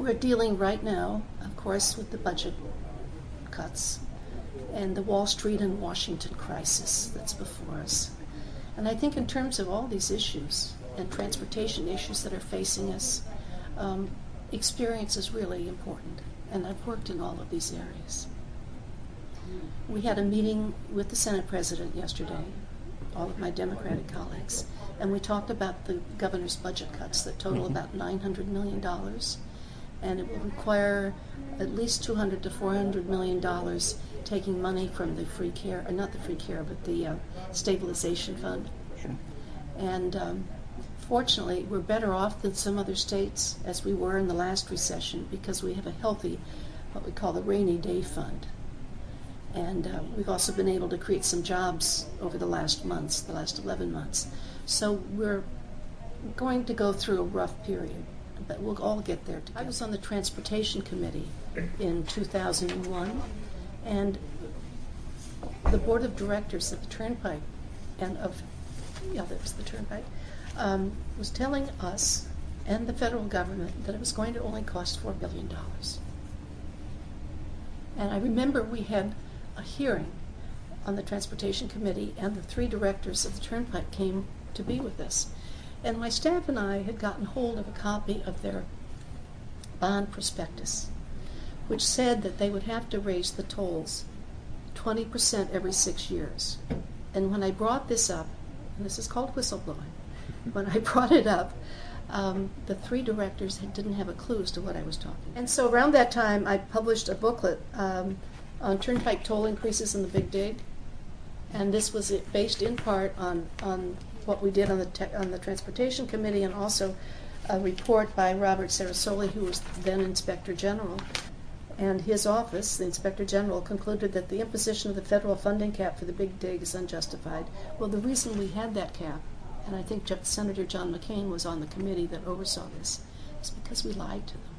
We're dealing right now, of course, with the budget cuts and the Wall Street and Washington crisis that's before us. And I think in terms of all these issues and transportation issues that are facing us, experience is really important. And I've worked in all of these areas. We had a meeting with the Senate President yesterday, all of my Democratic colleagues, and we talked about the governor's budget cuts that total about $900 million, and it will require at least $200 to $400 million taking money from the free care, or not the free care, but the stabilization fund. And fortunately, we're better off than some other states, as we were in the last recession, because we have a healthy, what we call the rainy day fund. And we've also been able to create some jobs over the last months, the last 11 months. So we're going to go through a rough period, but we'll all get there together. I was on the Transportation Committee in 2001, and the Board of Directors of the Turnpike, was telling us and the federal government that it was going to only cost $4 billion. And I remember we had a hearing on the Transportation Committee, and the three directors of the Turnpike came to be with us. And my staff and I had gotten hold of a copy of their bond prospectus, which said that they would have to raise the tolls 20% every 6 years. And when I brought this up, and this is called whistleblowing, when I brought it up, the three directors didn't have a clue as to what I was talking about. And so around that time, I published a booklet on turnpike toll increases in the Big Dig, and this was based in part on what we did on the Transportation Committee, and also a report by Robert Sarasoli, who was then Inspector General. And his office, the Inspector General, concluded that the imposition of the federal funding cap for the Big Dig is unjustified. Well, the reason we had that cap, and I think Senator John McCain was on the committee that oversaw this, is because we lied to them.